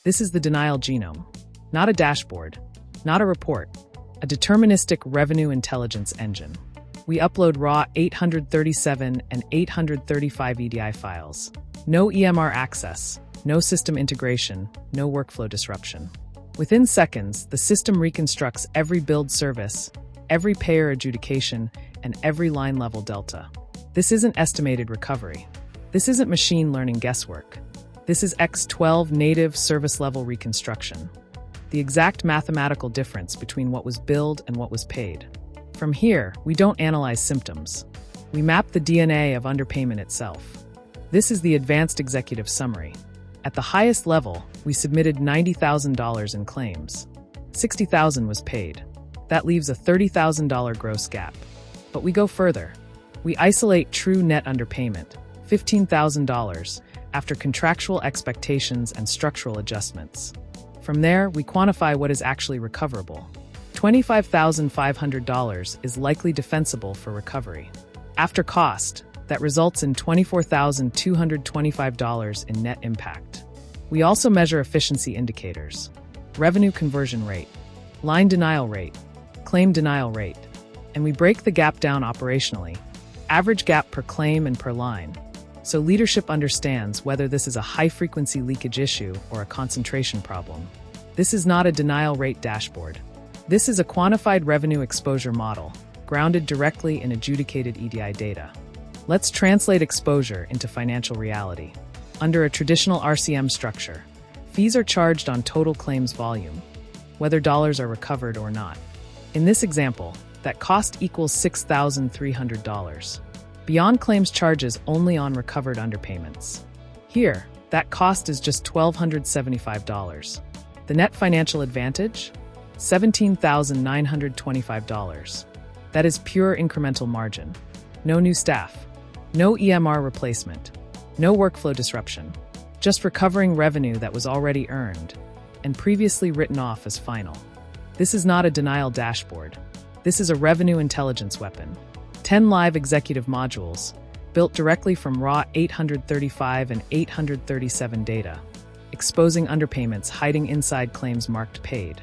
This is the denial genome. Not a dashboard, not a report, a deterministic revenue intelligence engine. We upload raw 837 and 835 EDI files. No EMR access, no system integration, no workflow disruption. Within seconds, the system reconstructs every billed service, every payer adjudication, and every line-level delta. This isn't estimated recovery. This isn't machine learning guesswork. This is X12 native service-level reconstruction. The exact mathematical difference between what was billed and what was paid. From here, we don't analyze symptoms. We map the DNA of underpayment itself. This is the advanced executive summary. At the highest level, we submitted $90,000 in claims. $60,000 was paid. That leaves a $30,000 gross gap. But we go further. We isolate true net underpayment, $15,000, after contractual expectations and structural adjustments. From there, we quantify what is actually recoverable. $25,500 is likely defensible for recovery. After cost, that results in $24,225 in net impact. We also measure efficiency indicators: revenue conversion rate, line denial rate, claim denial rate, and we break the gap down operationally, average gap per claim and per line, so leadership understands whether this is a high-frequency leakage issue or a concentration problem. This is not a denial rate dashboard. This is a quantified revenue exposure model, grounded directly in adjudicated EDI data. Let's translate exposure into financial reality. Under a traditional RCM structure, fees are charged on total claims volume, whether dollars are recovered or not. In this example, that cost equals $6,300. Beyond claims charges only on recovered underpayments. Here, that cost is just $1,275. The net financial advantage? $17,925. That is pure incremental margin. No new staff. No EMR replacement. No workflow disruption. Just recovering revenue that was already earned and previously written off as final. This is not a denial dashboard. This is a revenue intelligence weapon. 10 live executive modules, built directly from raw 835 and 837 data, exposing underpayments hiding inside claims marked paid.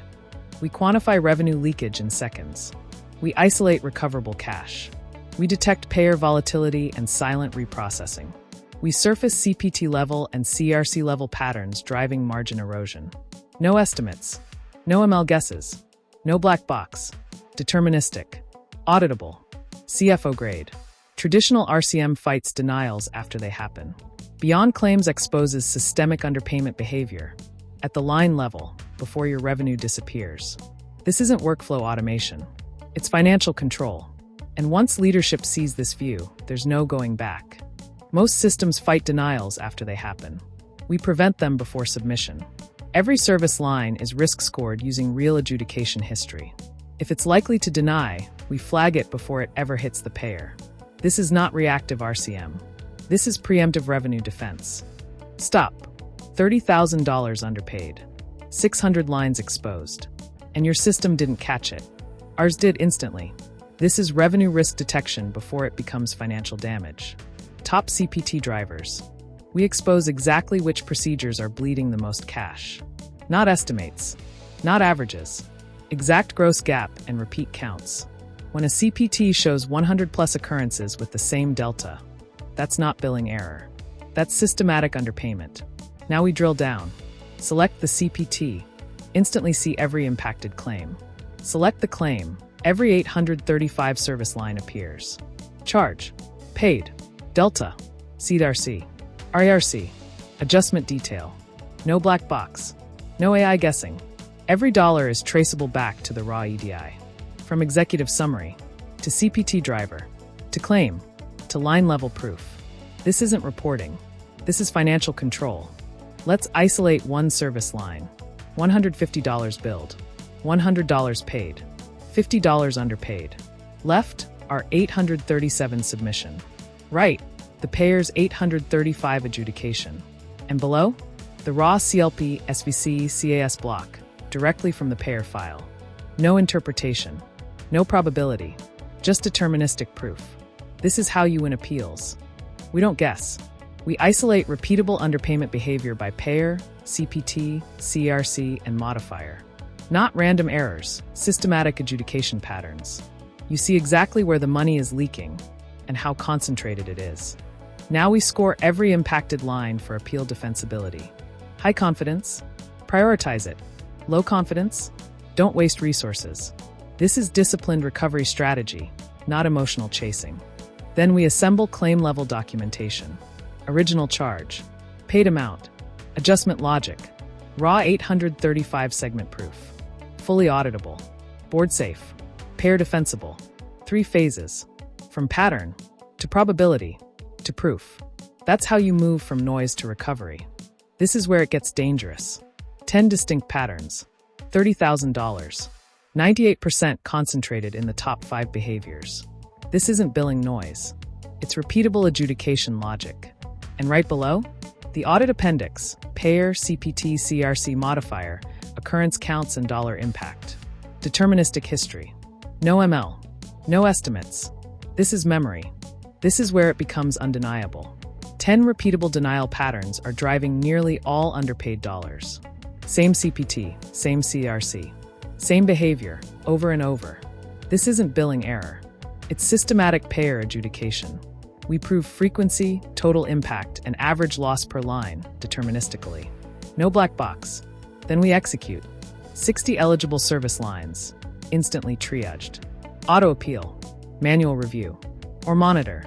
We quantify revenue leakage in seconds. We isolate recoverable cash. We detect payer volatility and silent reprocessing. We surface CPT-level and CRC-level patterns driving margin erosion. No estimates. No ML guesses. No black box. Deterministic. Auditable. CFO grade. Traditional RCM fights denials after they happen. Beyond claims exposes systemic underpayment behavior. At the line level, before your revenue disappears. This isn't workflow automation. It's financial control. And once leadership sees this view, there's no going back. Most systems fight denials after they happen. We prevent them before submission. Every service line is risk scored using real adjudication history. If it's likely to deny, we flag it before it ever hits the payer. This is not reactive RCM. This is preemptive revenue defense. Stop. $30,000 underpaid. 600 lines exposed. And your system didn't catch it. Ours did instantly. This is revenue risk detection before it becomes financial damage. Top CPT drivers. We expose exactly which procedures are bleeding the most cash. Not estimates. Not averages. Exact gross gap and repeat counts. When a CPT shows 100+ occurrences with the same delta, that's not billing error. That's systematic underpayment. Now we drill down. Select the CPT. Instantly see every impacted claim. Select the claim. Every 835 service line appears. Charge. Paid. Delta. CDRC. RARC. Adjustment detail. No black box. No AI guessing. Every dollar is traceable back to the raw EDI. From executive summary, to CPT driver, to claim, to line-level proof. This isn't reporting. This is financial control. Let's isolate one service line. $150 billed. $100 paid. $50 underpaid. Left, our 837 submission. Right, the payer's 835 adjudication. And below, the raw CLP, SVC, CAS block, directly from the payer file. No interpretation. No probability. Just deterministic proof. This is how you win appeals. We don't guess. We isolate repeatable underpayment behavior by payer, CPT, CRC, and Modifier. Not random errors, systematic adjudication patterns. You see exactly where the money is leaking and how concentrated it is. Now we score every impacted line for appeal defensibility. High confidence, prioritize it. Low confidence, don't waste resources. This is disciplined recovery strategy, not emotional chasing. Then we assemble claim-level documentation. Original charge, paid amount, adjustment logic, raw 835 segment proof, fully auditable, board safe, payer defensible. 3 phases, from pattern to probability to proof. That's how you move from noise to recovery. This is where it gets dangerous. 10 distinct patterns, $30,000, 98% concentrated in the top 5 behaviors. This isn't billing noise. It's repeatable adjudication logic. And right below, the audit appendix, payer, CPT, CRC modifier, occurrence counts and dollar impact. Deterministic history. No ML. No estimates. This is memory. This is where it becomes undeniable. 10 repeatable denial patterns are driving nearly all underpaid dollars. Same CPT, same CRC, same behavior, over and over. This isn't billing error. It's systematic payer adjudication. We prove frequency, total impact, and average loss per line, deterministically. No black box. Then we execute. 60 eligible service lines, instantly triaged. Auto appeal, manual review, or monitor.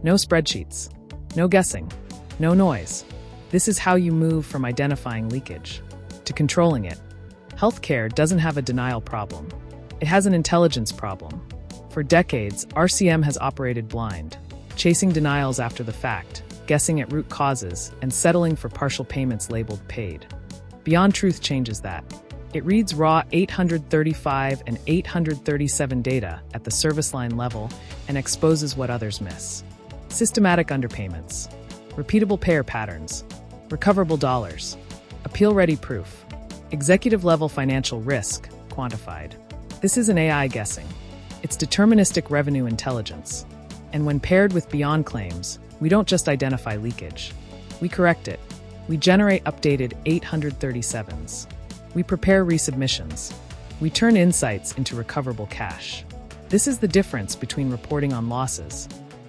No spreadsheets, no guessing, no noise. This is how you move from identifying leakage to controlling it. Healthcare doesn't have a denial problem. It has an intelligence problem. For decades, RCM has operated blind, chasing denials after the fact, guessing at root causes, and settling for partial payments labeled paid. Beyond Truth changes that. It reads raw 835 and 837 data at the service line level and exposes what others miss. Systematic underpayments, repeatable payer patterns, recoverable dollars, appeal-ready proof, executive-level financial risk quantified. This isn't AI guessing. It's deterministic revenue intelligence. And when paired with beyond claims, we don't just identify leakage. We correct it. We generate updated 837s. We prepare resubmissions. We turn insights into recoverable cash. This is the difference between reporting on losses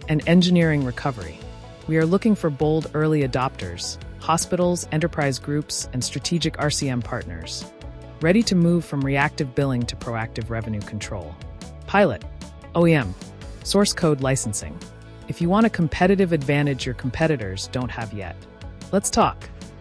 and engineering recovery. We are looking for bold early adopters, hospitals, enterprise groups, and strategic RCM partners, ready to move from reactive billing to proactive revenue control. Pilot, OEM, source code licensing. If you want a competitive advantage your competitors don't have yet, let's talk.